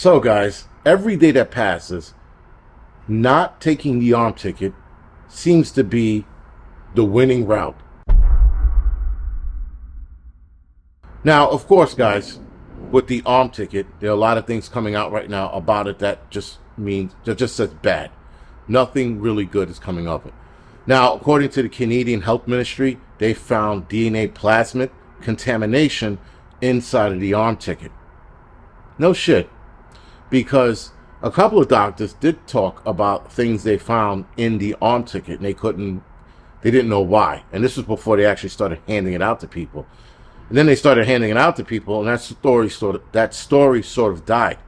So, guys, every day that passes, not taking the arm ticket seems to be the winning route. Now, of course, guys, with the arm ticket, there are a lot of things coming out right now about it that just says bad. Nothing really good is coming of it. Now, according to the Canadian Health Ministry, they found DNA plasmid contamination inside of the arm ticket. No shit. Because a couple of doctors did talk about things they found in the arm ticket, and they didn't know why. And this was before they actually started handing it out to people. And then they started handing it out to people, and that story sort of died.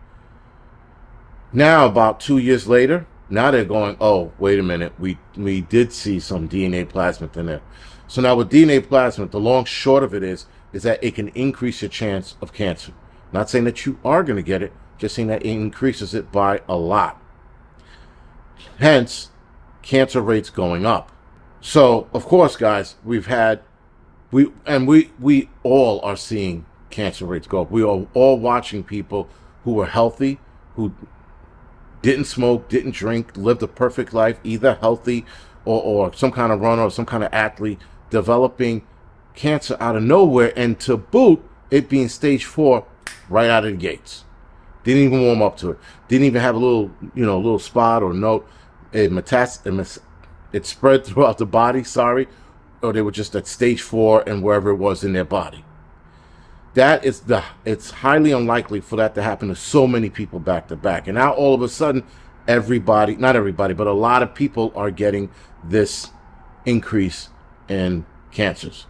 Now, about 2 years later, now they're going, oh, wait a minute, we did see some DNA plasmid in there. So now with DNA plasmid, the long short of it is that it can increase your chance of cancer. Not saying that you are going to get it, just saying that it increases it by a lot. Hence, cancer rates going up. So, of course, guys, we all are seeing cancer rates go up. We are all watching people who are healthy, who didn't smoke, didn't drink, lived a perfect life, either healthy or some kind of runner or some kind of athlete, developing cancer out of nowhere, and to boot, it being stage 4 right out of the gates. Didn't even warm up to it. Didn't even have a little spot or note. It spread throughout the body, or they were just at stage 4 and wherever it was in their body. It's highly unlikely for that to happen to so many people back to back. And now all of a sudden, not everybody, but a lot of people are getting this increase in cancers.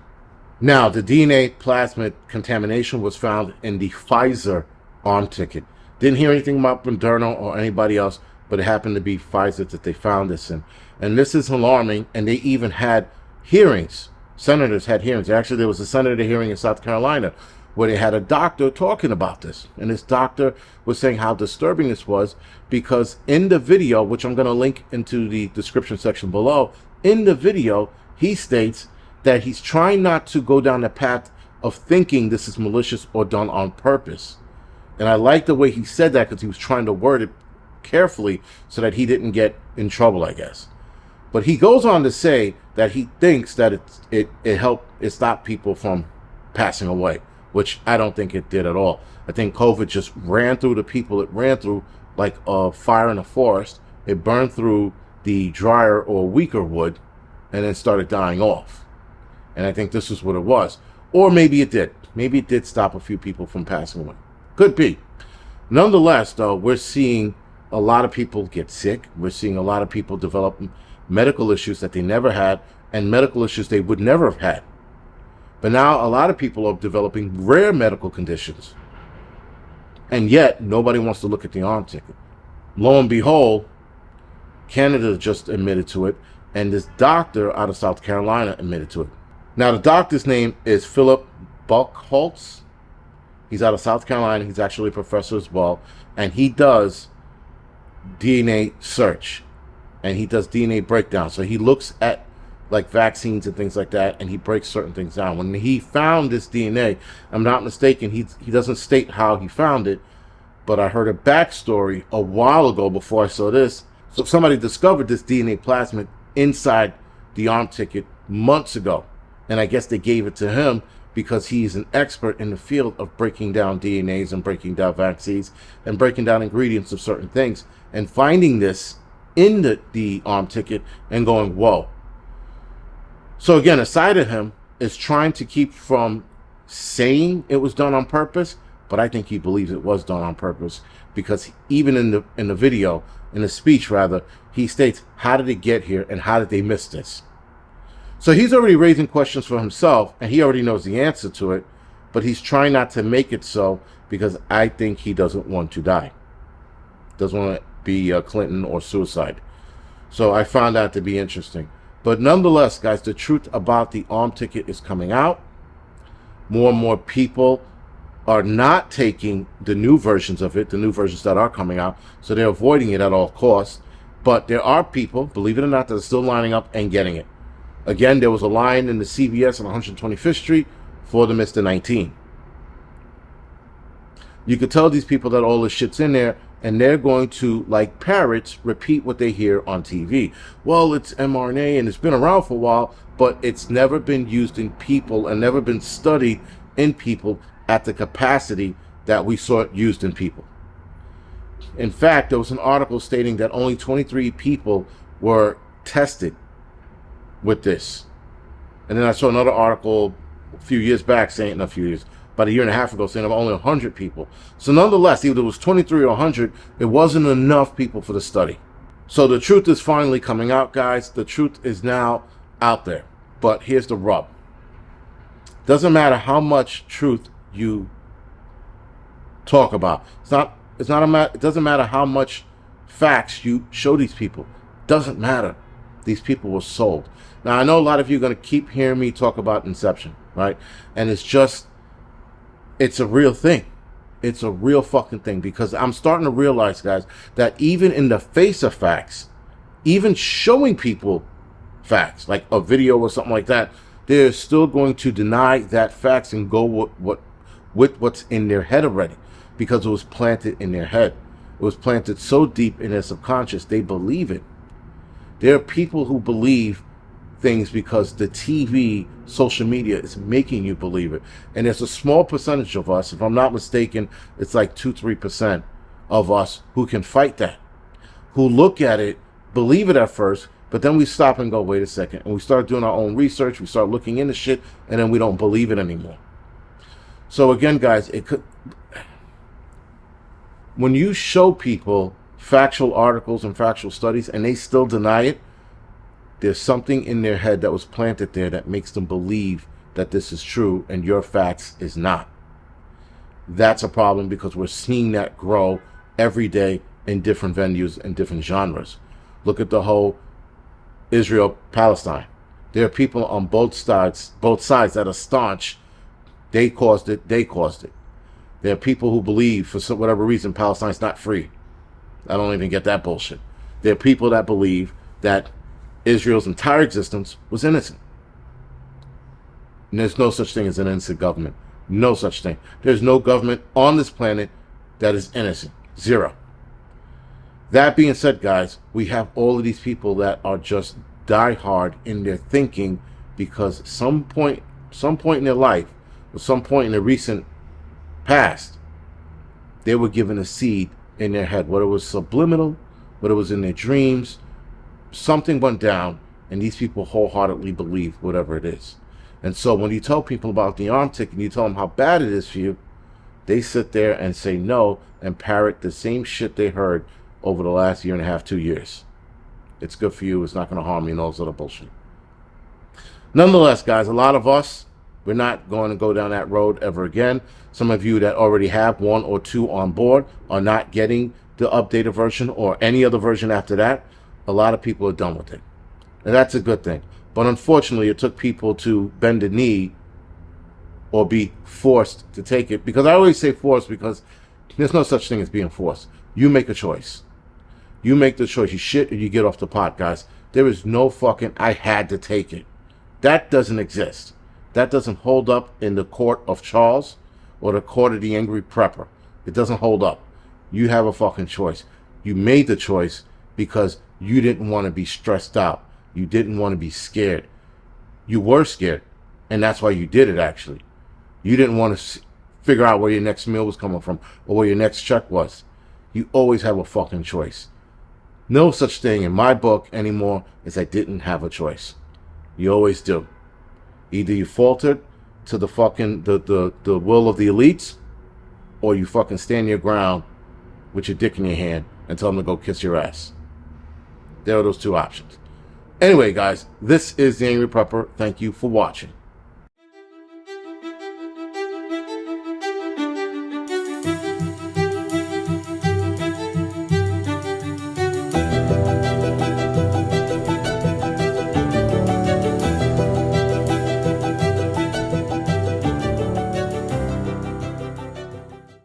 Now, the DNA plasmid contamination was found in the Pfizer arm ticket. Didn't hear anything about Moderna or anybody else, but it happened to be Pfizer that they found this in. And this is alarming, and they even had hearings. Senators had hearings. Actually, there was a senator hearing in South Carolina where they had a doctor talking about this. And this doctor was saying how disturbing this was, because in the video, which I'm going to link into the description section below, in the video, he states that he's trying not to go down the path of thinking this is malicious or done on purpose. And I like the way he said that, because he was trying to word it carefully so that he didn't get in trouble, I guess. But he goes on to say that he thinks that it stopped people from passing away, which I don't think it did at all. I think COVID just ran through the people it ran through like a fire in a forest. It burned through the drier or weaker wood and then started dying off. And I think this is what it was. Or maybe it did. Maybe it did stop a few people from passing away. Could be. Nonetheless, though, we're seeing a lot of people get sick. We're seeing a lot of people develop medical issues that they never had, and medical issues they would never have had. But now a lot of people are developing rare medical conditions. And yet, nobody wants to look at the arm ticket. Lo and behold, Canada just admitted to it, and this doctor out of South Carolina admitted to it. Now, the doctor's name is Philip Buchholz. He's out of South Carolina. He's actually a professor as well. And he does DNA search. And he does DNA breakdown. So he looks at like vaccines and things like that, and he breaks certain things down. When he found this DNA, I'm not mistaken, he doesn't state how he found it, but I heard a backstory a while ago before I saw this. So somebody discovered this DNA plasmid inside the arm ticket months ago. And I guess they gave it to him because he's an expert in the field of breaking down DNAs and breaking down vaccines and breaking down ingredients of certain things, and finding this in the arm ticket and going, whoa. So again, a side of him is trying to keep from saying it was done on purpose, but I think he believes it was done on purpose, because even in the video, in the speech rather, he states, how did it get here and how did they miss this? So he's already raising questions for himself, and he already knows the answer to it, but he's trying not to make it so, because I think he doesn't want to die. Doesn't want to be Clinton or suicide. So I found that to be interesting. But nonetheless, guys, the truth about the arm ticket is coming out. More and more people are not taking the new versions of it, the new versions that are coming out, so they're avoiding it at all costs. But there are people, believe it or not, that are still lining up and getting it. Again, there was a line in the CVS on 125th Street for the Mr. 19. You could tell these people that all this shit's in there, and they're going to, like parrots, repeat what they hear on TV. Well, it's mRNA and it's been around for a while, but it's never been used in people and never been studied in people at the capacity that we saw it used in people. In fact, there was an article stating that only 23 people were tested with this. And then I saw another article a few years back saying, not a few years, about a year and a half ago, saying there were only 100 people. So nonetheless, either it was 23 or 100, it wasn't enough people for the study. So the truth is finally coming out, guys. The truth is now out there. But here's the rub. Doesn't matter how much truth you talk about. It doesn't matter how much facts you show these people. Doesn't matter. These people were sold. Now, I know a lot of you are going to keep hearing me talk about Inception, right? And it's a real thing. It's a real fucking thing, because I'm starting to realize, guys, that even in the face of facts, even showing people facts, like a video or something like that, they're still going to deny that facts and go with what's in their head already, because it was planted in their head. It was planted so deep in their subconscious, they believe it. There are people who believe things because the TV, social media is making you believe it. And there's a small percentage of us, if I'm not mistaken, it's like 2-3% of us who can fight that, who look at it, believe it at first, but then we stop and go, wait a second, and we start doing our own research, we start looking into shit, and then we don't believe it anymore. So again, guys, when you show people factual articles and factual studies and they still deny it, there's something in their head that was planted there that makes them believe that this is true and your facts is not. That's a problem, because we're seeing that grow every day in different venues and different genres. Look at the whole Israel-Palestine. There are people on both sides that are staunch. They caused it. There are people who believe, for whatever reason, Palestine's not free. I don't even get that bullshit. There are people that believe that Israel's entire existence was innocent. And there's no such thing as an innocent government. No such thing. There's no government on this planet that is innocent. Zero. That being said, guys, we have all of these people that are just die hard in their thinking, because some point in their life, or some point in the recent past, they were given a seed in their head, whether it was subliminal, whether it was in their dreams. Something went down, and these people wholeheartedly believe whatever it is. And so when you tell people about the Arctic and you tell them how bad it is for you, they sit there and say no and parrot the same shit they heard over the last year and a half, 2 years. It's good for you, it's not going to harm you, and all this other bullshit. Nonetheless, guys, a lot of us, we're not going to go down that road ever again. Some of you that already have 1 or 2 on board are not getting the updated version or any other version after that. A lot of people are done with it. And that's a good thing. But unfortunately, it took people to bend the knee or be forced to take it. Because I always say forced, because there's no such thing as being forced. You make a choice. You make the choice. You shit or you get off the pot, guys. There is no fucking I had to take it. That doesn't exist. That doesn't hold up in the court of Charles or the court of the angry prepper. It doesn't hold up. You have a fucking choice. You made the choice because you didn't want to be stressed out. You didn't want to be scared. You were scared, and that's why you did it, actually. You didn't want to figure out where your next meal was coming from or where your next check was. You always have a fucking choice. No such thing in my book anymore as I didn't have a choice. You always do. Either you faltered to the fucking the will of the elites, or you fucking stand your ground with your dick in your hand and tell them to go kiss your ass. There are those 2 options. Anyway, guys, this is the Angry Prepper. Thank you for watching.